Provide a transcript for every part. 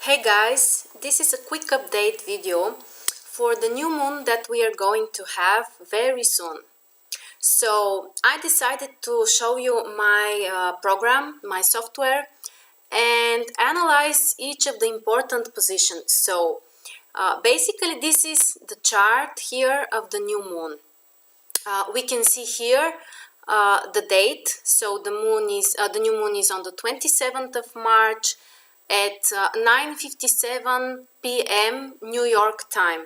Hey guys, this is a quick update video for the new moon that we are going to have very soon. So I decided to show you my program, my software, and analyze each of the important positions. So basically this is the chart here of the new moon. We can see here the date. So the new moon is on the 27th of March at 9:57 p.m. New York time.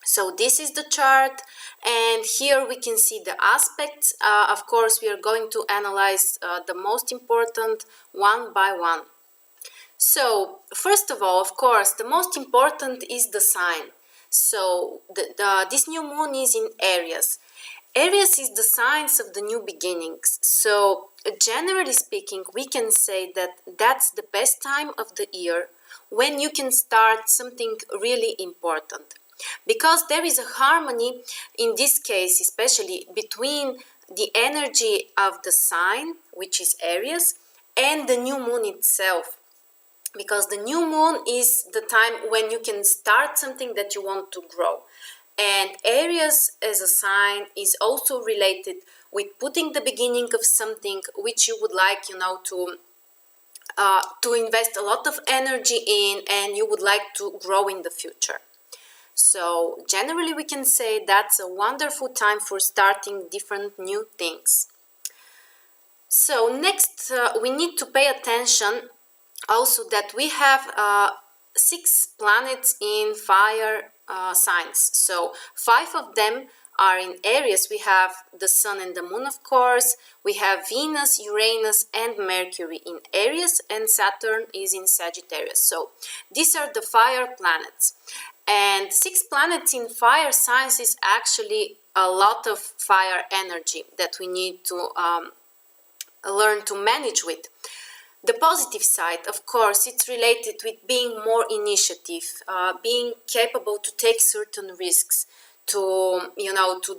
So this is the chart, and here we can see the aspects. Of course, we are going to analyze the most important one by one. So first of all, of course, the most important is the sign. So this new moon is in Aries. Aries is the signs of the new beginnings. So generally speaking, we can say that that's the best time of the year when you can start something really important. Because there is a harmony in this case, especially between the energy of the sign, which is Aries, and the new moon itself. Because the new moon is the time when you can start something that you want to grow. And Aries as a sign is also related with putting the beginning of something which you would like, to invest a lot of energy in, and you would like to grow in the future. So generally we can say that's a wonderful time for starting different new things. So next we need to pay attention also that we have 6 planets in fire signs. So 5 of them are in Aries. We have the Sun and the Moon, of course. We have Venus, Uranus, and Mercury in Aries, and Saturn is in Sagittarius. So these are the fire planets. And 6 planets in fire signs is actually a lot of fire energy that we need to learn to manage with. The positive side, of course, it's related with being more initiative, being capable to take certain risks, to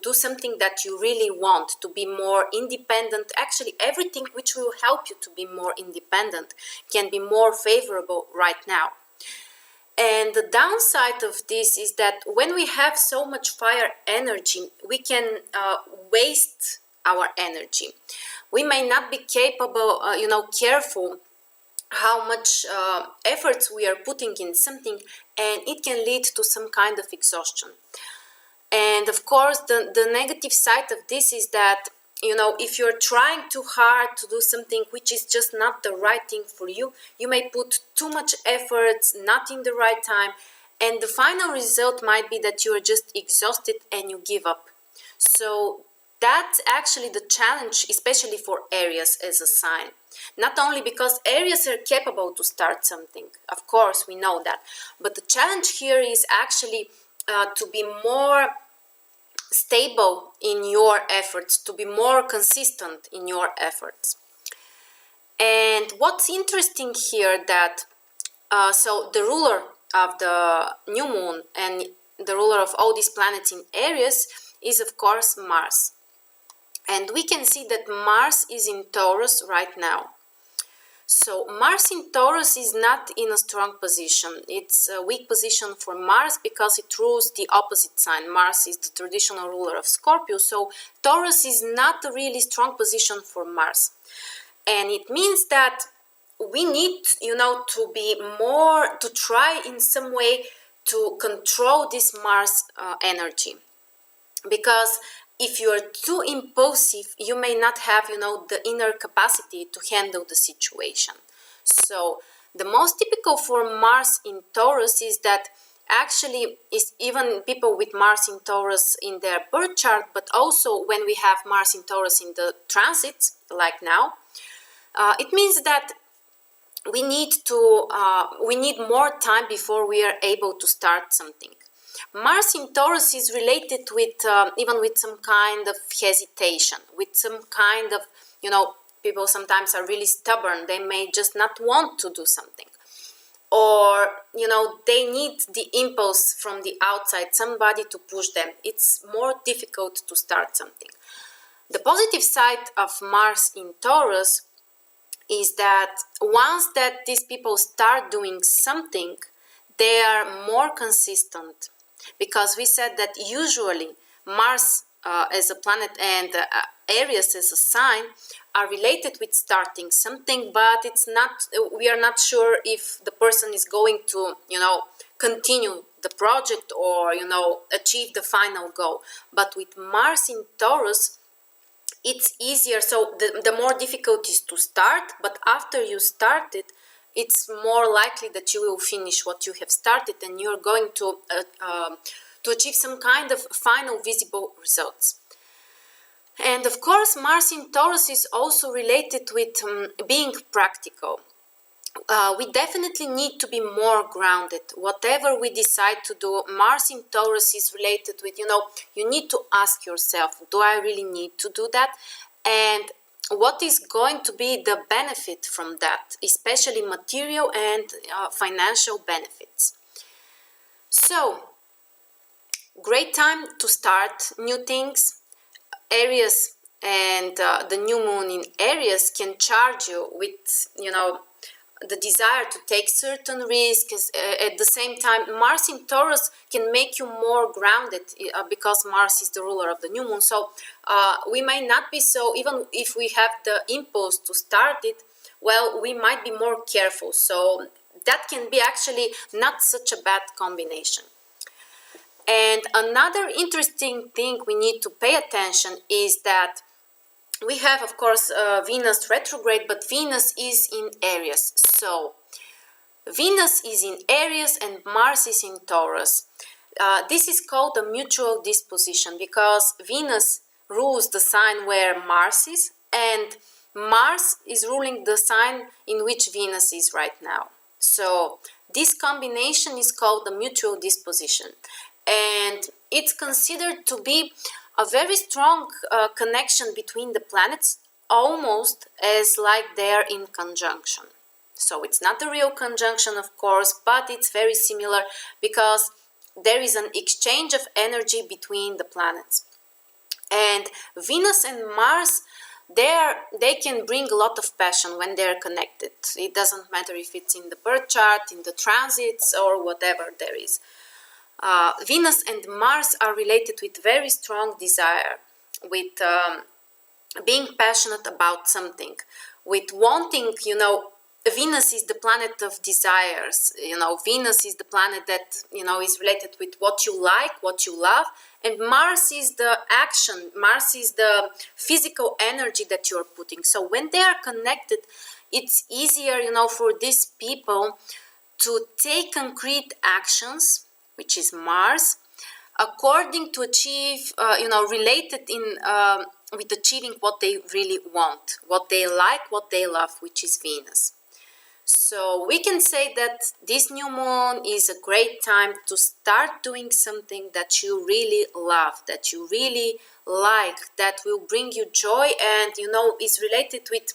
do something that you really want, to be more independent. Actually, everything which will help you to be more independent can be more favorable right now. And the downside of this is that when we have so much fire energy, we can waste our energy. We may not be capable, careful how much efforts we are putting in something, and it can lead to some kind of exhaustion. And of course, the negative side of this is that, if you're trying too hard to do something which is just not the right thing for you, you may put too much efforts, not in the right time, and the final result might be that you are just exhausted and you give up. So that's actually the challenge, especially for Aries as a sign. Not only because Aries are capable to start something, of course we know that, but the challenge here is actually to be more stable in your efforts, to be more consistent in your efforts. And what's interesting here that so the ruler of the new moon and the ruler of all these planets in Aries is of course Mars. And we can see that Mars is in Taurus right now. So Mars in Taurus is not in a strong position. It's a weak position for Mars because it rules the opposite sign. Mars is the traditional ruler of Scorpio, so Taurus is not a really strong position for Mars. And it means that we need, to be more, to try in some way to control this Mars energy. Because if you are too impulsive, you may not have, the inner capacity to handle the situation. So the most typical for Mars in Taurus is that actually is even people with Mars in Taurus in their birth chart, but also when we have Mars in Taurus in the transits, like now, it means that we need more time before we are able to start something. Mars in Taurus is related with even with some kind of hesitation, with some kind of, people sometimes are really stubborn. They may just not want to do something. Or, they need the impulse from the outside, somebody to push them. It's more difficult to start something. The positive side of Mars in Taurus is that once that these people start doing something, they are more consistent, because we said that usually Mars as a planet and Aries as a sign are related with starting something, but it's not, we are not sure if the person is going to, continue the project or, achieve the final goal. But with Mars in Taurus, it's easier. So the more difficult is to start, but after you start it, it's more likely that you will finish what you have started, and you're going to achieve some kind of final visible results. And of course, Mars in Taurus is also related with being practical. We definitely need to be more grounded. Whatever we decide to do, Mars in Taurus is related with, you need to ask yourself, do I really need to do that? And what is going to be the benefit from that, especially material and financial benefits. So, great time to start new things. Aries and the new moon in Aries can charge you with, the desire to take certain risks. At the same time, Mars in Taurus can make you more grounded because Mars is the ruler of the new moon. So we may not be so, even if we have the impulse to start it, well, we might be more careful. So that can be actually not such a bad combination. And another interesting thing we need to pay attention is that we have, of course, Venus retrograde, but Venus is in Aries. So Venus is in Aries and Mars is in Taurus. This is called a mutual disposition because Venus rules the sign where Mars is, and Mars is ruling the sign in which Venus is right now. So this combination is called the mutual disposition, and it's considered to be a very strong connection between the planets, almost as like they're in conjunction. So it's not a real conjunction, of course, but it's very similar because there is an exchange of energy between the planets. And Venus and Mars, they can bring a lot of passion when they're connected. It doesn't matter if it's in the birth chart, in the transits, or whatever there is. Venus and Mars are related with very strong desire, with being passionate about something, with wanting, Venus is the planet of desires. Venus is the planet that, is related with what you like, what you love, and Mars is the action, Mars is the physical energy that you're putting. So when they are connected, it's easier, for these people to take concrete actions, which is Mars, according to achieve, related in with achieving what they really want, what they like, what they love, which is Venus. So we can say that this new moon is a great time to start doing something that you really love, that you really like, that will bring you joy and, is related with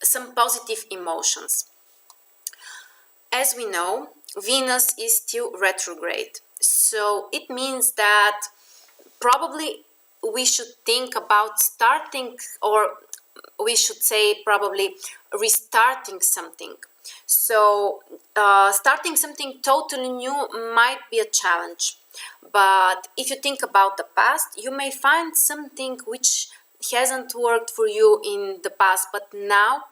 some positive emotions. As we know, Venus is still retrograde. So it means that probably we should think about starting, or we should say probably restarting something. So starting something totally new might be a challenge. But if you think about the past, you may find something which hasn't worked for you in the past, but now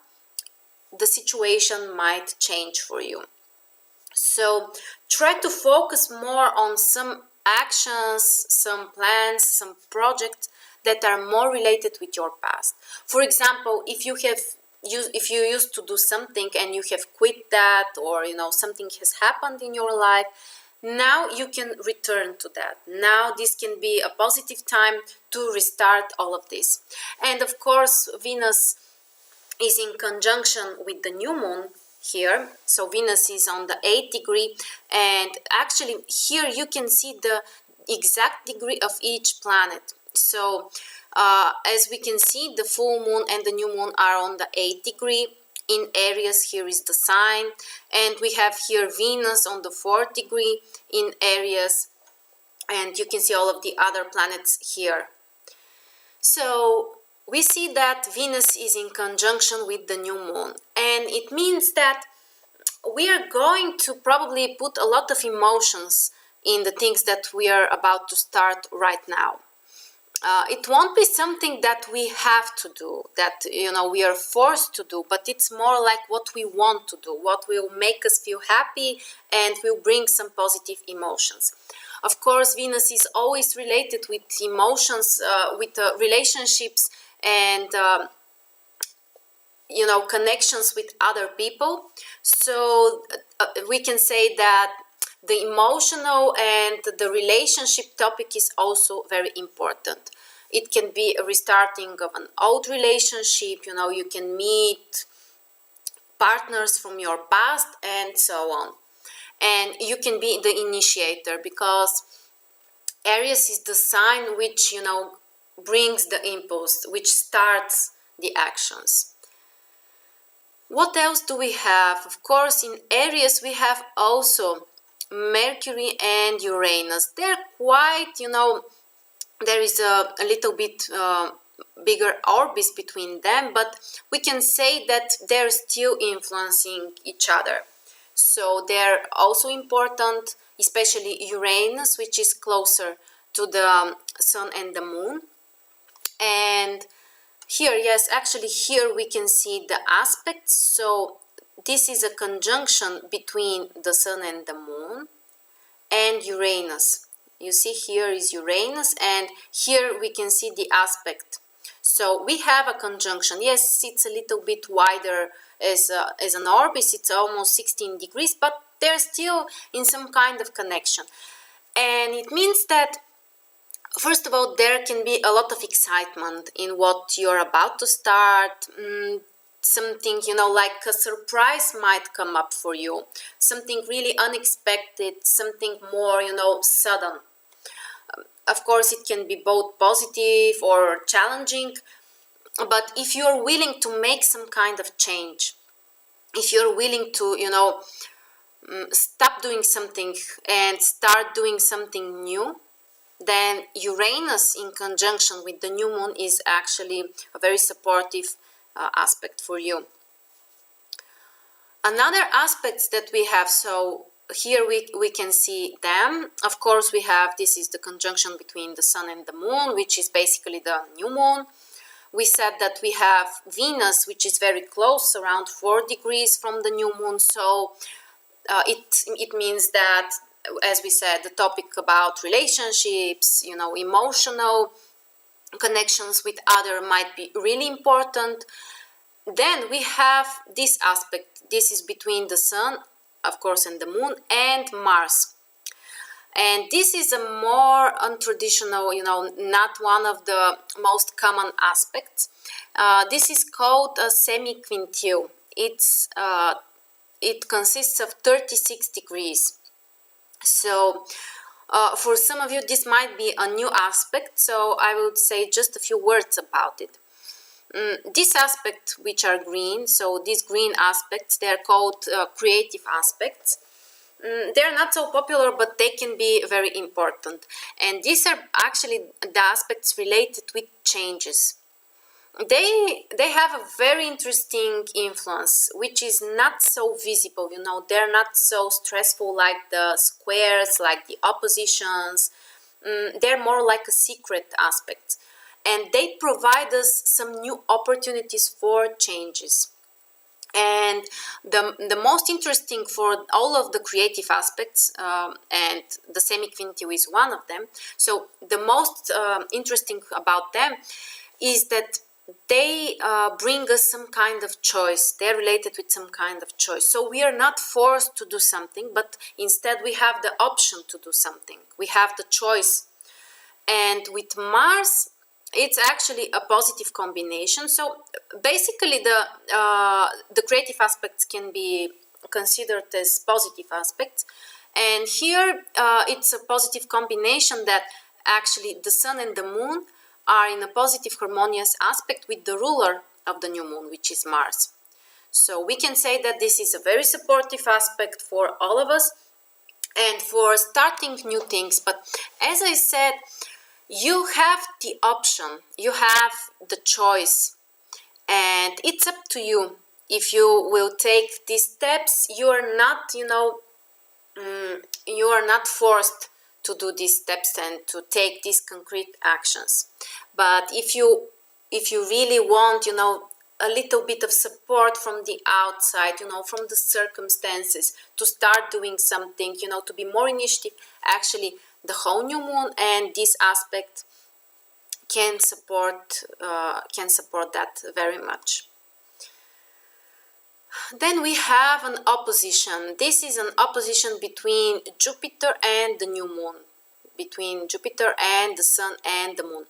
the situation might change for you. So try to focus more on some actions, some plans, some projects that are more related with your past. For example, if you used to do something and you have quit that, or something has happened in your life, now you can return to that. Now this can be a positive time to restart all of this. And of course, Venus is in conjunction with the new moon here. So Venus is on the 8th degree, and actually here you can see the exact degree of each planet. So as we can see, the full moon and the new moon are on the 8th degree. In Aries, here is the sign, and we have here Venus on the 4th degree in Aries, and you can see all of the other planets here. So we see that Venus is in conjunction with the new moon, and it means that we are going to probably put a lot of emotions in the things that we are about to start right now. It won't be something that we have to do, that we are forced to do, but it's more like what we want to do, what will make us feel happy and will bring some positive emotions. Of course, Venus is always related with emotions, with relationships and connections with other people. So we can say that the emotional and the relationship topic is also very important. It can be a restarting of an old relationship, you can meet partners from your past and so on. And you can be the initiator, because Aries is the sign which, brings the impulse, which starts the actions. What else do we have? Of course, in Aries we have also Mercury and Uranus. They're quite, there is a little bit bigger orbits between them, but we can say that they're still influencing each other. So they're also important, especially Uranus, which is closer to the Sun and the Moon. And here, yes, actually here we can see the aspects. So this is a conjunction between the Sun and the Moon and Uranus. You see, here is Uranus, and here we can see the aspect. So we have a conjunction. Yes, it's a little bit wider as an orbit. It's almost 16 degrees, but they're still in some kind of connection. And it means that, first of all, there can be a lot of excitement in what you're about to start. Something, like a surprise might come up for you. Something really unexpected, something more, sudden. Of course, it can be both positive or challenging. But if you're willing to make some kind of change, if you're willing to, stop doing something and start doing something new, then Uranus in conjunction with the new moon is actually a very supportive aspect for you. Another aspects that we have, so here we can see them. Of course, we have, this is the conjunction between the Sun and the Moon, which is basically the new moon. We said that we have Venus, which is very close, around 4 degrees from the new moon. So it means that, as we said, the topic about relationships, emotional connections with other might be really important. Then we have this aspect. This is between the Sun, of course, and the Moon, and Mars. And this is a more untraditional, not one of the most common aspects. This is called a semi-quintile. It consists of 36 degrees. So for some of you, this might be a new aspect, so I would say just a few words about it. This aspect, which are green, so these green aspects, they're called creative aspects. They're not so popular, but they can be very important. And these are actually the aspects related with changes. They have a very interesting influence, which is not so visible, they're not so stressful like the squares, like the oppositions. They're more like a secret aspect. And they provide us some new opportunities for changes. And the most interesting for all of the creative aspects, and the semi-quintile is one of them, so the most interesting about them is that they bring us some kind of choice. They're related with some kind of choice. So we are not forced to do something, but instead we have the option to do something. We have the choice. And with Mars, it's actually a positive combination. So basically the creative aspects can be considered as positive aspects. And here it's a positive combination that actually the Sun and the Moon are in a positive harmonious aspect with the ruler of the new moon, which is Mars. So we can say that this is a very supportive aspect for all of us and for starting new things. But as I said, You have the option, you have the choice, and it's up to you. If you will take these steps, you are not, you are not forced to do these steps and to take these concrete actions. But if you really want, a little bit of support from the outside, from the circumstances, to start doing something, to be more initiative, actually the whole new moon and this aspect can support that very much. Then we have an opposition. This is an opposition between Jupiter and the new moon, between Jupiter and the sun and the moon.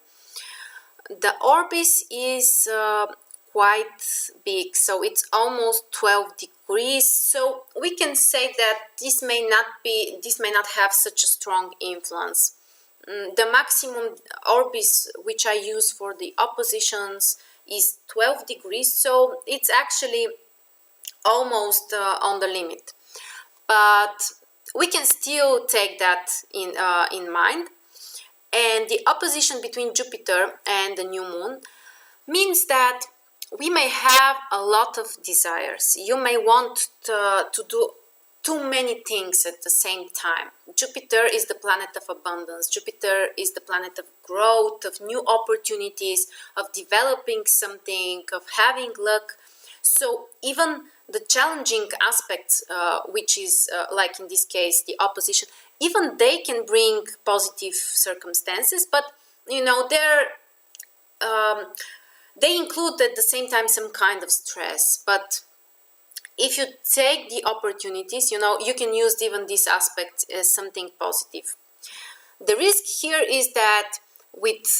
The orbis is quite big, so it's almost 12 degrees. So we can say that this may not have such a strong influence. The maximum orbis which I use for the oppositions is 12 degrees, so it's actually almost on the limit. But we can still take that in mind. And the opposition between Jupiter and the new moon means that we may have a lot of desires. You may want to do too many things at the same time. Jupiter is the planet of abundance. Jupiter is the planet of growth, of new opportunities, of developing something, of having luck. So even the challenging aspects, which is like in this case the opposition, even they can bring positive circumstances, but they include at the same time some kind of stress. But if you take the opportunities, you can use even this aspect as something positive. The risk here is that with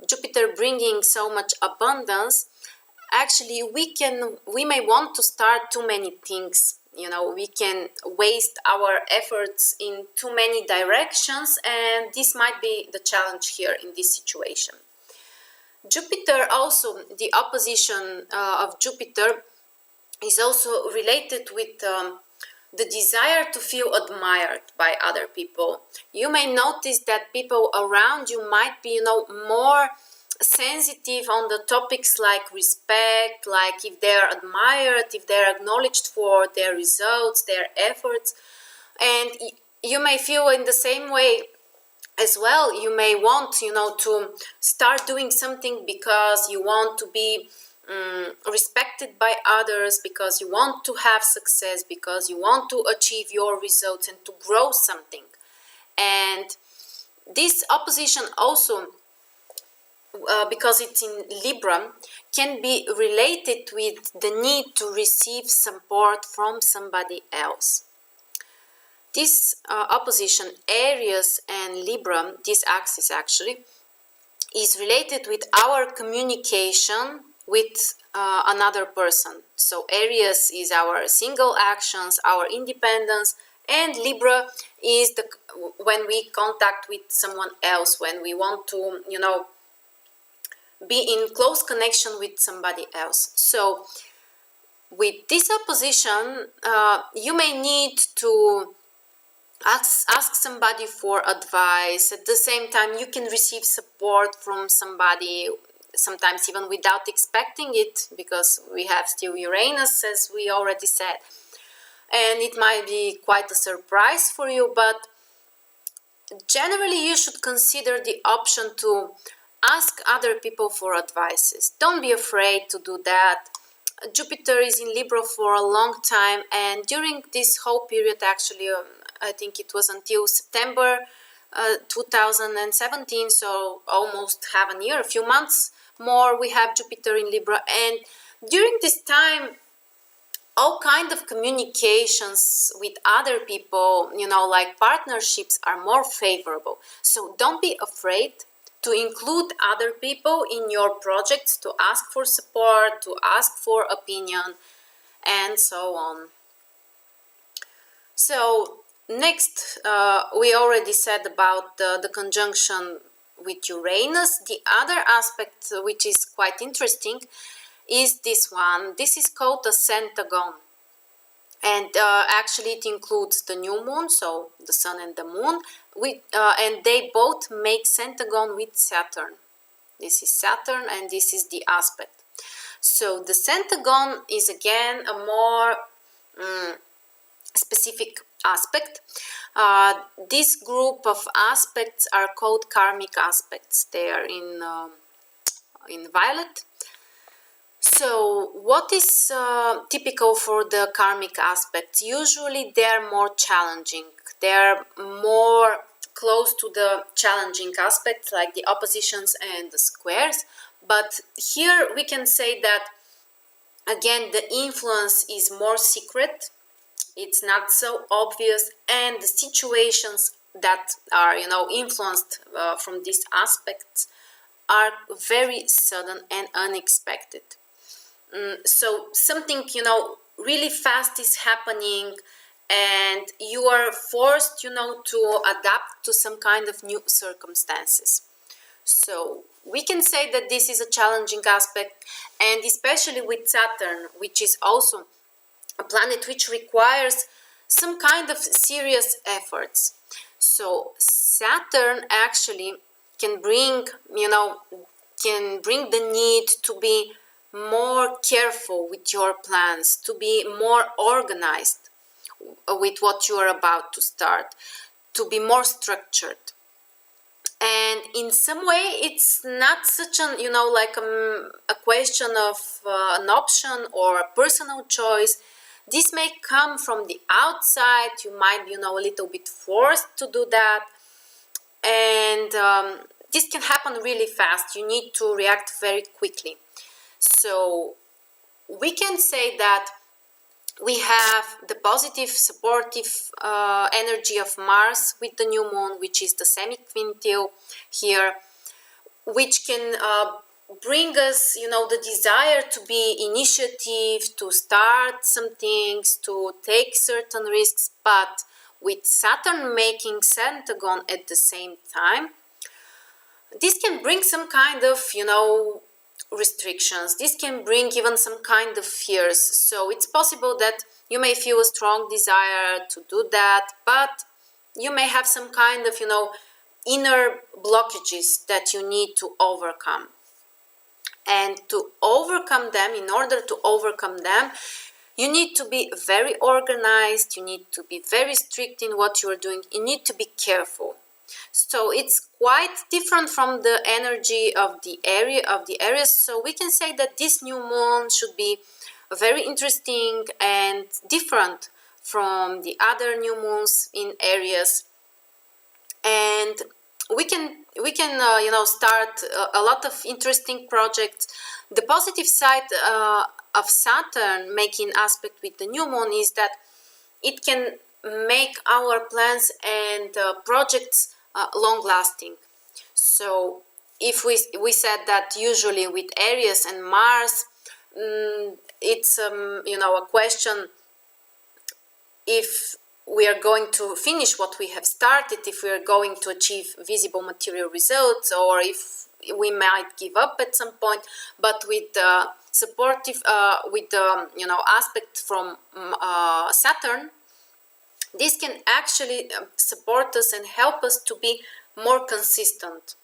Jupiter bringing so much abundance, actually we may want to start too many things. We can waste our efforts in too many directions, and this might be the challenge here in this situation. Jupiter also, the opposition of Jupiter is also related with the desire to feel admired by other people. You may notice that people around you might be, more sensitive on the topics like respect, like if they're admired, if they're acknowledged for their results, their efforts. And you may feel in the same way as well. You may want, to start doing something because you want to be respected by others, because you want to have success, because you want to achieve your results and to grow something. And this opposition also, because it's in Libra, can be related with the need to receive support from somebody else. This opposition, Aries and Libra, this axis actually, is related with our communication with another person. So Aries is our single actions, our independence, and Libra is when we contact with someone else, when we want to, be in close connection with somebody else. So with this opposition, you may need to ask somebody for advice. At the same time, you can receive support from somebody, sometimes even without expecting it, because we have still Uranus, as we already said. And it might be quite a surprise for you, but generally you should consider the option to ask other people for advices. Don't be afraid to do that. Jupiter is in Libra for a long time, and during this whole period, actually, I think it was until September 2017, so almost half a year, a few months more, we have Jupiter in Libra. And during this time, all kind of communications with other people, like partnerships, are more favorable. So don't be afraid to include other people in your projects, to ask for support, to ask for opinion, and so on. So next, we already said about the conjunction with Uranus. The other aspect, which is quite interesting, is this one. This is called a centagon. And actually it includes the new moon, so the sun and the moon, and they both make centagon with Saturn. This is Saturn and this is the aspect. So the centagon is again a more specific aspect. This group of aspects are called karmic aspects. They are in violet. So what is typical for the karmic aspects? Usually they are more challenging. They are more close to the challenging aspects like the oppositions and the squares. But here we can say that again the influence is more secret. It's not so obvious, and the situations that are influenced from these aspects are very sudden and unexpected. So something really fast is happening, and you are forced to adapt to some kind of new circumstances. So we can say that this is a challenging aspect, and especially with Saturn, which is also a planet which requires some kind of serious efforts. So Saturn actually can bring the need to be more careful with your plans, to be more organized with what you are about to start, to be more structured. And in some way it's not such an like a question of an option or a personal choice. This may come from the outside. You might be a little bit forced to do that, and this can happen really fast. You need to react very quickly. So we can say that we have the positive supportive energy of Mars with the new moon, which is the semi-quintile here, which can bring us the desire to be initiative, to start some things, to take certain risks. But with Saturn making centagon at the same time, this can bring some kind of restrictions. This can bring even some kind of fears. So it's possible that you may feel a strong desire to do that, but you may have some kind of inner blockages that you need to overcome. And to overcome them, in order to overcome them, you need to be very organized, you need to be very strict in what you are doing, you need to be careful. So it's quite different from the energy of the Aries. So we can say that this new moon should be very interesting and different from the other new moons in Aries. And we can start a lot of interesting projects. The positive side of Saturn making aspect with the new moon is that it can make our plans and projects long-lasting. So if we said that usually with Aries and Mars, it's a question if we are going to finish what we have started, if we are going to achieve visible material results, or if we might give up at some point. But with the supportive, with the aspect from Saturn, this can actually support us and help us to be more consistent.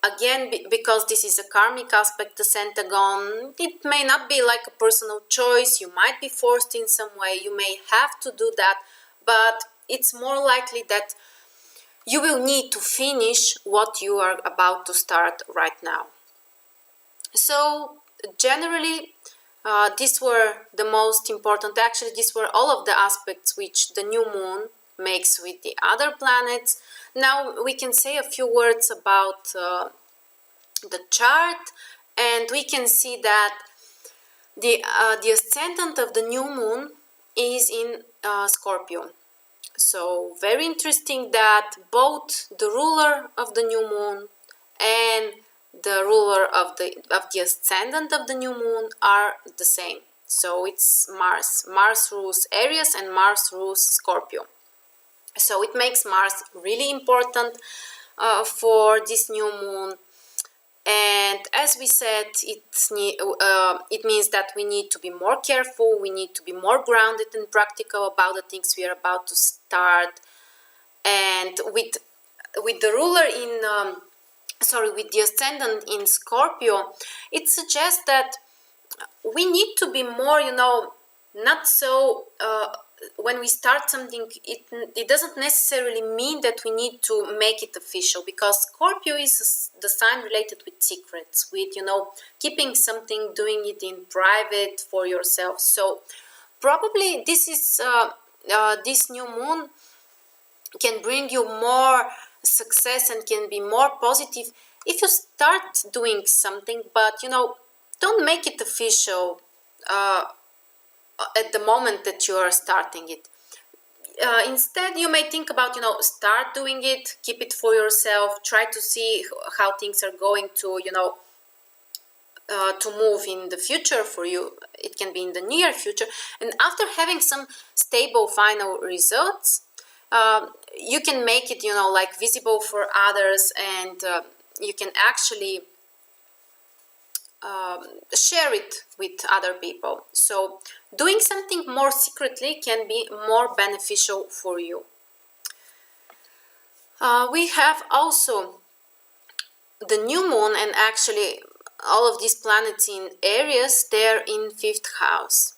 Again, because this is a karmic aspect, the centagon, it may not be like a personal choice. You might be forced in some way. You may have to do that, but it's more likely that you will need to finish what you are about to start right now. So generally, these were the most important. Actually, these were all of the aspects which the new moon makes with the other planets. Now we can say a few words about the chart, and we can see that the ascendant of the new moon is in Scorpio. So very interesting that both the ruler of the new moon and the ruler of the ascendant of the new moon are the same. So it's Mars. Mars rules Aries and Mars rules Scorpio. So it makes Mars really important for this new moon. And as we said, it means that we need to be more careful, we need to be more grounded and practical about the things we are about to start. And with the ruler in with the ascendant in Scorpio, it suggests that we need to be more, not so when we start something, it doesn't necessarily mean that we need to make it official, because Scorpio is the sign related with secrets, with keeping something, doing it in private for yourself. So probably this is this new moon can bring you more success and can be more positive if you start doing something, but don't make it official at the moment that you are starting it. Instead, you may think about, start doing it, keep it for yourself, try to see how things are going to, to move in the future for you. It can be in the near future. And after having some stable final results, you can make it, like visible for others, and you can actually share it with other people. So doing something more secretly can be more beneficial for you. We have also the new moon, and actually all of these planets in Aries, they're in 5th house.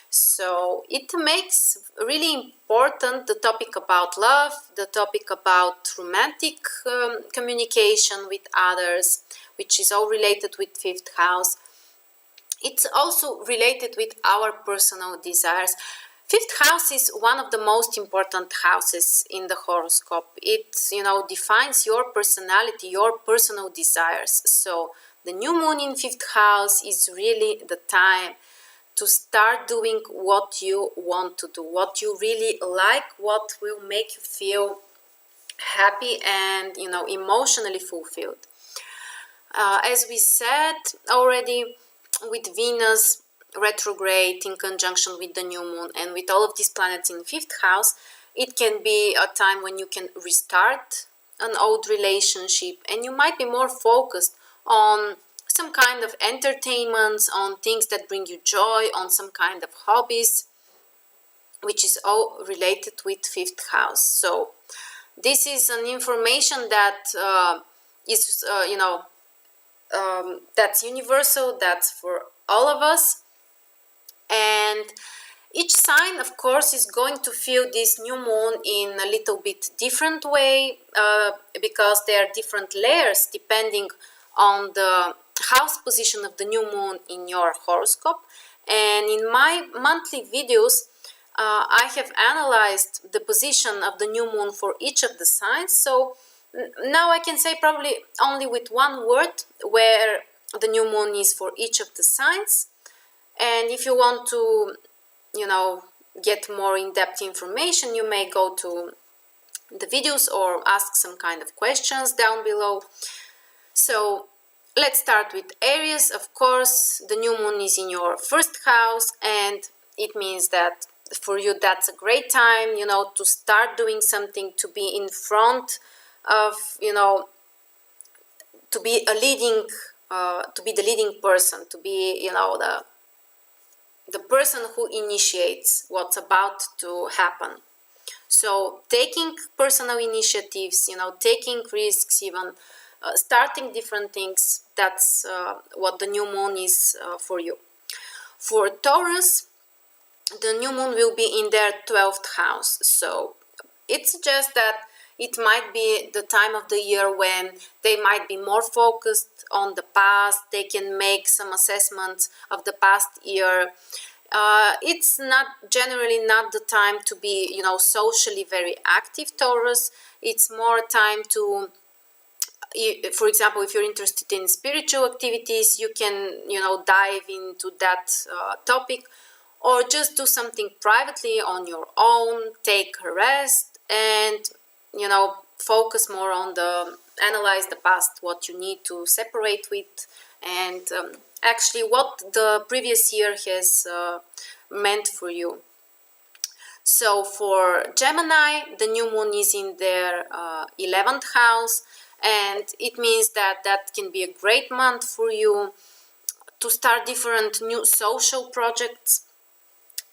So it makes really important the topic about love, the topic about romantic communication with others, which is all related with 5th house. It's also related with our personal desires. 5th house is one of the most important houses in the horoscope. It, defines your personality, your personal desires. So the new moon in 5th house is really the time to start doing what you want to do, what you really like, what will make you feel happy and, emotionally fulfilled. As we said already, with Venus retrograde in conjunction with the new moon and with all of these planets in 5th house, it can be a time when you can restart an old relationship, and you might be more focused on some kind of entertainments, on things that bring you joy, on some kind of hobbies, which is all related with 5th house. So this is an information that is, that's universal, that's for all of us. And each sign, of course, is going to feel this new moon in a little bit different way, because there are different layers depending on the house position of the new moon in your horoscope. And in my monthly videos, I have analyzed the position of the new moon for each of the signs. So now I can say probably only with one word where the new moon is for each of the signs. And if you want to, get more in-depth information, you may go to the videos or ask some kind of questions down below. So let's start with Aries. Of course, the new moon is in your 1st house, and it means that for you that's a great time, to start doing something, to be in front of, to be a leading, to be the leading person, to be, the person who initiates what's about to happen. So taking personal initiatives, taking risks, even starting different things, that's what the new moon is for you. For Taurus, the new moon will be in their 12th house. So it suggests that it might be the time of the year when they might be more focused on the past. They can make some assessments of the past year. It's generally not the time to be, socially very active, Taurus. It's more time to, for example, if you're interested in spiritual activities, you can, dive into that topic, or just do something privately on your own, take a rest, and, focus more on analyze the past, what you need to separate with, and actually what the previous year has meant for you. So for Gemini, the new moon is in their 11th house, and it means that that can be a great month for you to start different new social projects,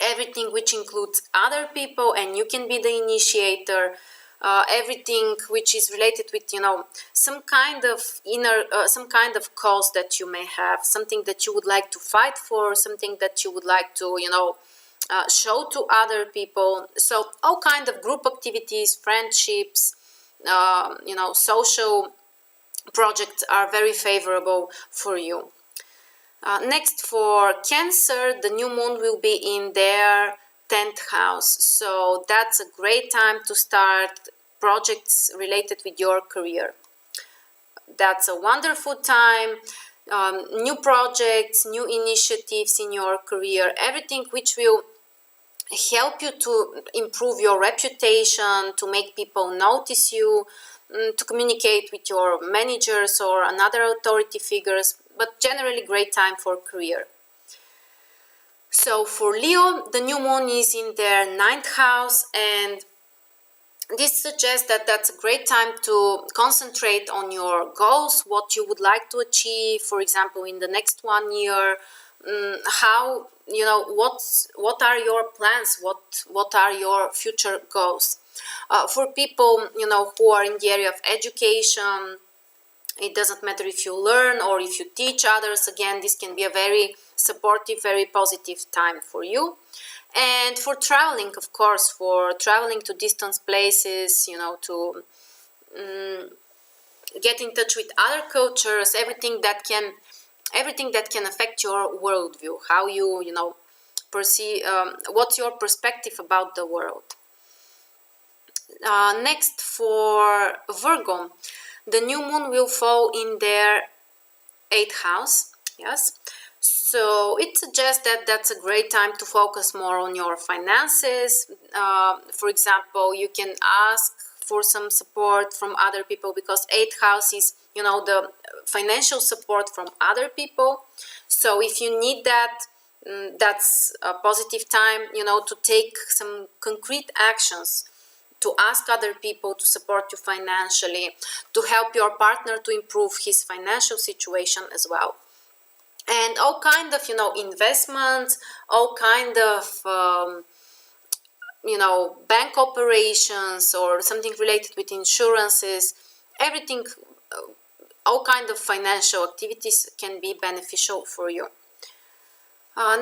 everything which includes other people, and you can be the initiator. Everything which is related with, some kind of some kind of cause that you may have, something that you would like to fight for, something that you would like to, show to other people. So all kind of group activities, friendships, social projects are very favorable for you. Next, for Cancer, the new moon will be in their 10th house. So that's a great time to start projects related with your career. That's a wonderful time. New projects, new initiatives in your career, everything which will help you to improve your reputation, to make people notice you, to communicate with your managers or another authority figures, but generally great time for career. So for Leo, the new moon is in their 9th house, and this suggests that that's a great time to concentrate on your goals, what you would like to achieve, for example, in the next 1 year. How, what are your plans, what are your future goals. For people, who are in the area of education, it doesn't matter if you learn or if you teach others. Again, this can be a very supportive, very positive time for you. And for traveling, of course, for traveling to distant places, to get in touch with other cultures, everything that can affect your worldview, how you, perceive, what's your perspective about the world. Next, for Virgo, the new moon will fall in their 8th house. Yes. So it suggests that that's a great time to focus more on your finances. For example, you can ask for some support from other people, because 8th house is, the financial support from other people. So if you need that, that's a positive time, to take some concrete actions, to ask other people to support you financially, to help your partner to improve his financial situation as well. And all kind of, investments, all kind of, bank operations or something related with insurances, everything, all kind of financial activities can be beneficial for you.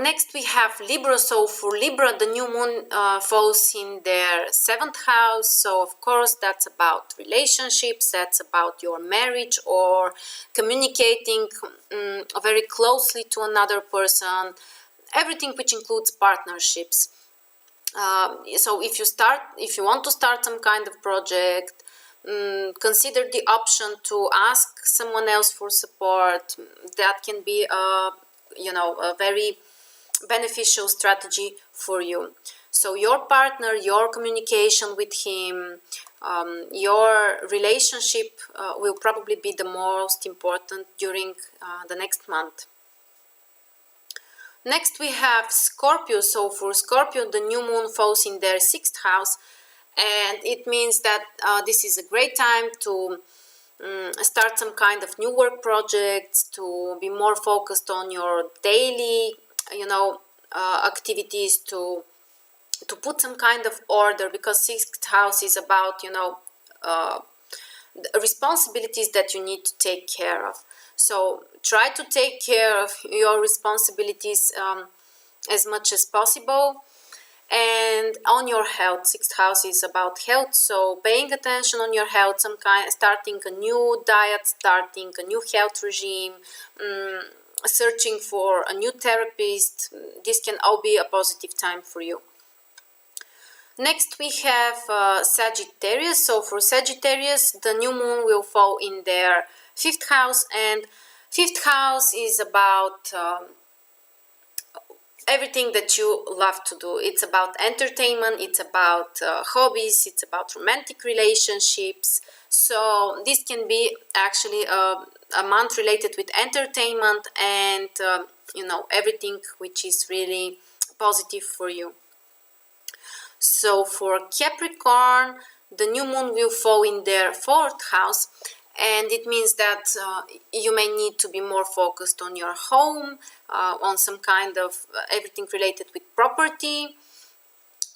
Next we have Libra. So for Libra, the new moon falls in their 7th house. So of course that's about relationships, that's about your marriage or communicating very closely to another person, everything which includes partnerships. So if you want to start some kind of project, consider the option to ask someone else for support. That can be a very beneficial strategy for you. So your partner, your communication with him, your relationship will probably be the most important during the next month. Next we have Scorpio. So for Scorpio, the new moon falls in their 6th house, and it means that this is a great time to start some kind of new work projects, to be more focused on your daily, activities, to put some kind of order, because 6th house is about, responsibilities that you need to take care of. So try to take care of your responsibilities as much as possible. And on your health, 6th house is about health, so paying attention on your health, starting a new diet, starting a new health regime, searching for a new therapist. This can all be a positive time for you. Next we have Sagittarius. So for Sagittarius, the new moon will fall in their 5th house, and 5th house is about everything that you love to do. It's about entertainment, it's about hobbies, it's about romantic relationships. So this can be actually a month related with entertainment and everything which is really positive for you. So for Capricorn, the new moon will fall in their 4th house, and it means that you may need to be more focused on your home, on some kind of everything related with property.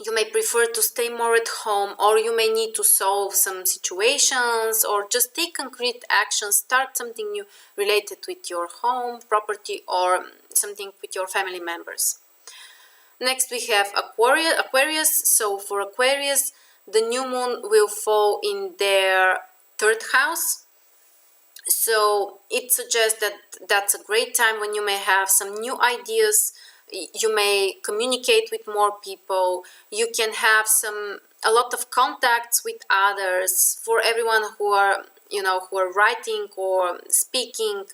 You may prefer to stay more at home, or you may need to solve some situations, or just take concrete actions, start something new related with your home, property, or something with your family members. Next we have Aquarius. So for Aquarius, the new moon will fall in their third house. So it suggests that that's a great time when you may have some new ideas. You may communicate with more people. You can have a lot of contacts with others. For everyone who are writing or speaking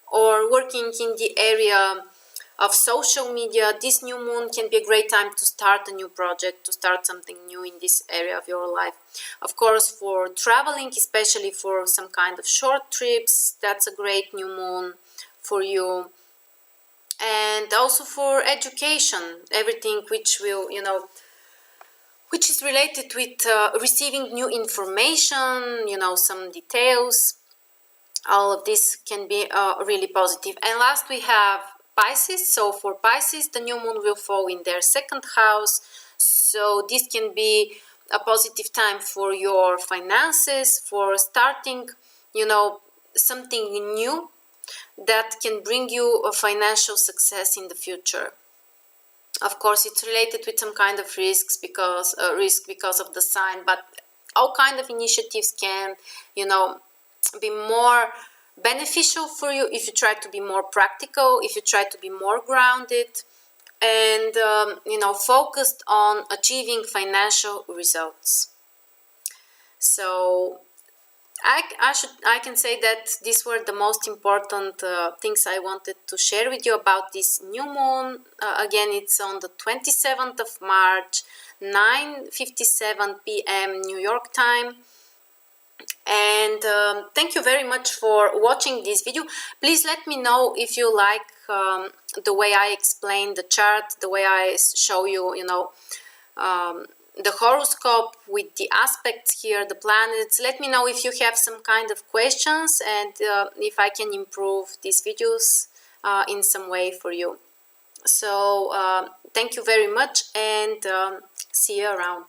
or working in the area of social media, this new moon can be a great time to start a new project, to start something new in this area of your life. Of course, for traveling, especially for some kind of short trips, that's a great new moon for you. And also for education, everything which will, which is related with receiving new information, some details. All of this can be really positive. And last we have Pisces. So for Pisces, the new moon will fall in their second house. So this can be a positive time for your finances, for starting, something new that can bring you a financial success in the future. Of course, it's related with some kind of risk because of the sign, but all kind of initiatives can, be more beneficial for you if you try to be more practical, if you try to be more grounded, and focused on achieving financial results. So I can say that these were the most important things I wanted to share with you about this new moon. Again, it's on the 27th of March, 9:57 p.m. New York time. And thank you very much for watching this video. Please let me know if you like the way I explain the chart, the way I show you, the horoscope with the aspects here, the planets. Let me know if you have some kind of questions and if I can improve these videos in some way for you. So thank you very much, and see you around.